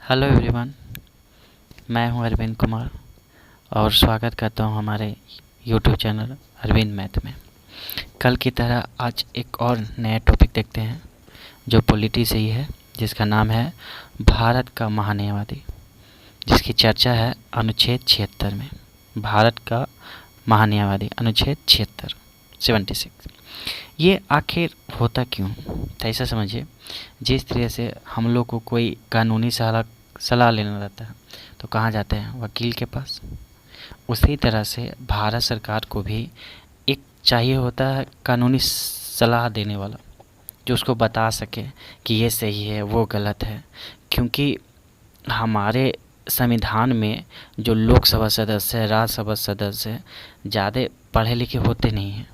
Hello everyone, मैं हूं अरविंद कुमार और स्वागत करता हूं हमारे यूट्यूब चैनल अरविंद मैथ में। कल की तरह आज एक और नया टॉपिक देखते हैं जो पॉलिटी से ही है, जिसका नाम है भारत का महान्यायवादी, जिसकी चर्चा है अनुच्छेद 76 में। भारत का महान्यायवादी अनुच्छेद 76 ये आखिर होता क्यों? तो ऐसा समझिए, जिस तरह से हम लोग को कोई कानूनी सलाह लेना रहता है तो कहाँ जाते हैं? वकील के पास। उसी तरह से भारत सरकार को भी एक चाहिए होता है कानूनी सलाह देने वाला, जो उसको बता सके कि ये सही है वो गलत है। क्योंकि हमारे संविधान में जो लोकसभा सदस्य है, राज्यसभा सदस्य है, ज़्यादा पढ़े लिखे होते नहीं हैं,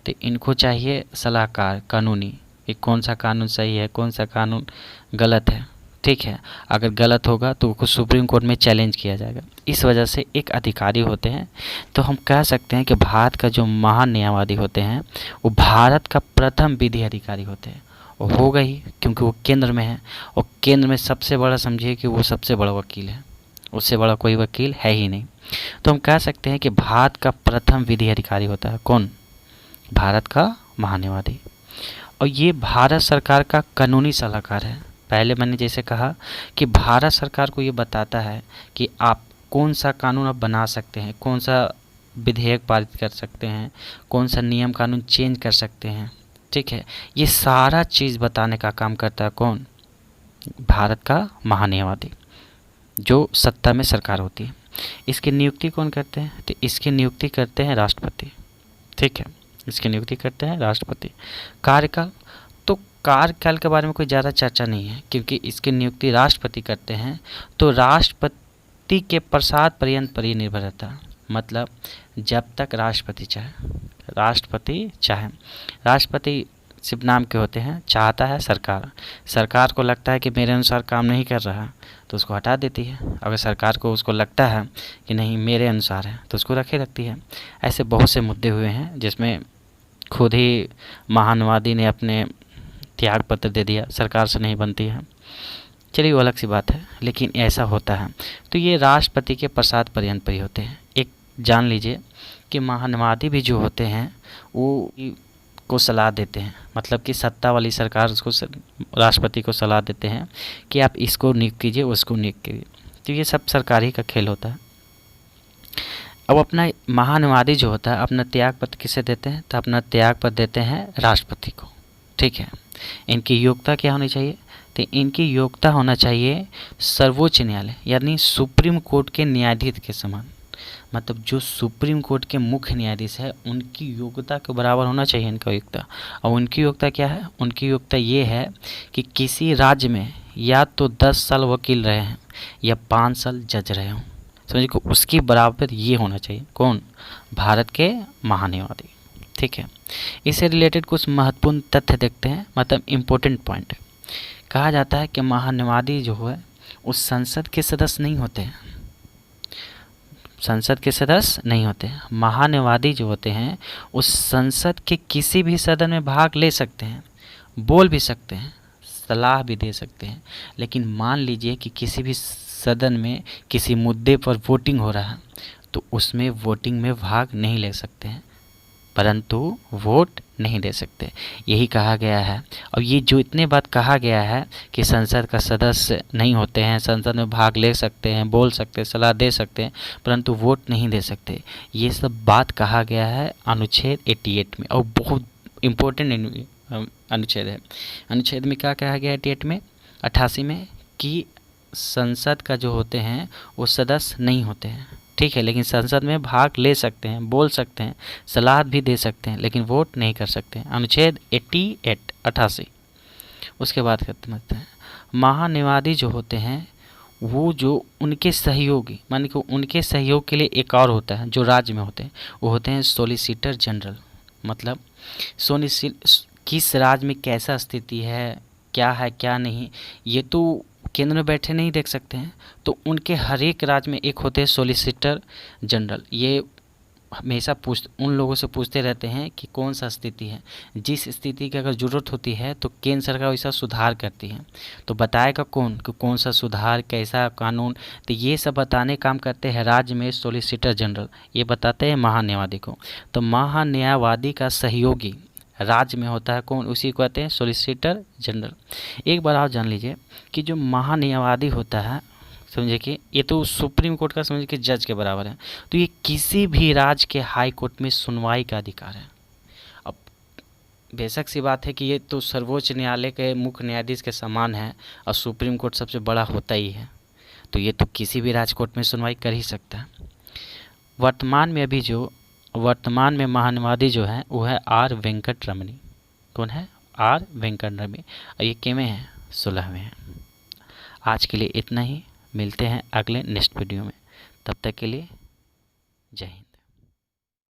तो इनको चाहिए सलाहकार कानूनी कि कौन सा कानून सही है, कौन सा कानून गलत है। ठीक है, अगर गलत होगा तो उसको सुप्रीम कोर्ट में चैलेंज किया जाएगा। इस वजह से एक अधिकारी होते हैं, तो हम कह सकते हैं कि भारत का जो महान्यायवादी होते हैं वो भारत का प्रथम विधि अधिकारी होते हैं। वो होगा ही क्योंकि वो केंद्र में है, और केंद्र में सबसे बड़ा समझिए कि वो सबसे बड़ा वकील है, उससे बड़ा कोई वकील है ही नहीं। तो हम कह सकते हैं कि भारत का प्रथम विधि अधिकारी होता है कौन? भारत का महान्यायवादी। और ये भारत सरकार का कानूनी सलाहकार है। पहले मैंने जैसे कहा कि भारत सरकार को ये बताता है कि आप कौन सा कानून आप बना सकते हैं, कौन सा विधेयक पारित कर सकते हैं, कौन सा नियम कानून चेंज कर सकते हैं। ठीक है, ये सारा चीज़ बताने का काम करता है कौन? भारत का महान्यायवादी, जो सत्ता में सरकार होती है। इसकी नियुक्ति कौन करते हैं? तो इसकी नियुक्ति करते हैं राष्ट्रपति। ठीक है, इसकी नियुक्ति करते हैं राष्ट्रपति। कार्यकाल, तो कार्यकाल के बारे में कोई ज़्यादा चर्चा नहीं है क्योंकि इसकी नियुक्ति राष्ट्रपति करते हैं। तो राष्ट्रपति के प्रसाद पर्यंत पर ये निर्भर रहता है, मतलब जब तक राष्ट्रपति चाहे। राष्ट्रपति सिर्फ नाम के होते हैं, चाहता है सरकार को लगता है कि मेरे अनुसार काम नहीं कर रहा तो उसको हटा देती है। अगर सरकार को उसको लगता है कि नहीं मेरे अनुसार है तो उसको रखे रखती है। ऐसे बहुत से मुद्दे हुए हैं जिसमें खुद ही महान्यायवादी ने अपने त्याग पत्र दे दिया, सरकार से नहीं बनती है। चलिए वो अलग सी बात है, लेकिन ऐसा होता है। तो ये राष्ट्रपति के प्रसाद पर्यंत पर ही होते हैं। एक जान लीजिए कि महान्यायवादी भी जो होते हैं वो को सलाह देते हैं, मतलब कि सत्ता वाली सरकार उसको राष्ट्रपति को सलाह देते हैं कि आप इसको नियुक्त कीजिए, उसको नियुक्त कीजिए। तो ये सब सरकार ही का खेल होता है। अब अपना महान्यायवादी जो होता है अपना त्याग पत्र किसे देते हैं? तो अपना त्याग पत्र देते हैं राष्ट्रपति को। ठीक है, इनकी योग्यता क्या होनी चाहिए? तो इनकी योग्यता होना चाहिए सर्वोच्च न्यायालय यानी सुप्रीम कोर्ट के न्यायाधीश के समान। मतलब जो सुप्रीम कोर्ट के मुख्य न्यायाधीश है उनकी योग्यता के बराबर होना चाहिए इनका योग्यता। और उनकी योग्यता क्या है? उनकी योग्यता ये है कि किसी राज्य में या तो 10 साल वकील रहे हैं या 5 साल जज रहे हों। समझिए को उसकी बराबर ये होना चाहिए कौन? भारत के महान्यायवादी। ठीक है, इससे रिलेटेड कुछ महत्वपूर्ण तथ्य देखते हैं, मतलब इम्पोर्टेंट पॉइंट। कहा जाता है कि महान्यायवादी जो है उस संसद के सदस्य नहीं होते हैं, संसद के सदस्य नहीं होते हैं। महान्यायवादी जो होते हैं उस संसद के किसी भी सदन में भाग ले सकते हैं, बोल भी सकते हैं, सलाह भी दे सकते हैं। लेकिन मान लीजिए कि किसी भी सदन में किसी मुद्दे पर वोटिंग हो रहा है तो उसमें वोटिंग में भाग नहीं ले सकते हैं, परंतु वोट नहीं दे सकते, यही कहा गया है। और ये जो इतने बात कहा गया है कि संसद का सदस्य नहीं होते हैं, संसद में भाग ले सकते हैं, बोल सकते हैं, सलाह दे सकते हैं, परंतु वोट नहीं दे सकते, ये सब बात कहा गया है अनुच्छेद 88 में। और बहुत इम्पोर्टेंट अनुच्छेद है। अनुच्छेद में क्या कहा गया है 88 में, 88 में, कि संसद का जो होते हैं वो सदस्य नहीं होते हैं। ठीक है, लेकिन संसद में भाग ले सकते हैं, बोल सकते हैं, सलाह भी दे सकते हैं, लेकिन वोट नहीं कर सकते हैं। अनुच्छेद 88। उसके बाद कहते हैं महान्यायवादी जो होते हैं वो जो उनके सहयोगी, मान कि उनके सहयोग के लिए एक और होता है जो राज्य में होते हैं, वो होते हैं सॉलिसिटर जनरल। मतलब किस राज्य में कैसा स्थिति है, क्या है क्या नहीं, ये तो केंद्र में बैठे नहीं देख सकते हैं। तो उनके हर एक राज्य में एक होते हैं सॉलिसिटर जनरल। ये हमेशा उन लोगों से पूछते रहते हैं कि कौन सा स्थिति है, जिस स्थिति की अगर ज़रूरत होती है तो केंद्र सरकार वैसा सुधार करती है। तो बताएगा कौन कि कौन सा सुधार, कैसा कानून, तो ये सब बताने काम करते हैं राज्य में सॉलिसिटर जनरल, ये बताते हैं महान्यायवादी को। तो महान्यायवादी का सहयोगी राज्य में होता है कौन, उसी को कहते हैं सॉलिसिटर जनरल। एक बार आप जान लीजिए कि जो महान्यायवादी होता है, समझे कि ये तो सुप्रीम कोर्ट का समझे कि जज के बराबर है, तो ये किसी भी राज्य के हाई कोर्ट में सुनवाई का अधिकार है। अब बेशक सी बात है कि ये तो सर्वोच्च न्यायालय के मुख्य न्यायाधीश के समान है और सुप्रीम कोर्ट सबसे बड़ा होता ही है, तो ये तो किसी भी राज्य कोर्ट में सुनवाई कर ही सकता है। वर्तमान में महान्यायवादी जो है वो है आर वेंकट रमनी। कौन है? आर वेंकट रमनी। और ये किसमें है? 16वें हैं। आज के लिए इतना ही, मिलते हैं अगले नेक्स्ट वीडियो में, तब तक के लिए जय हिंद।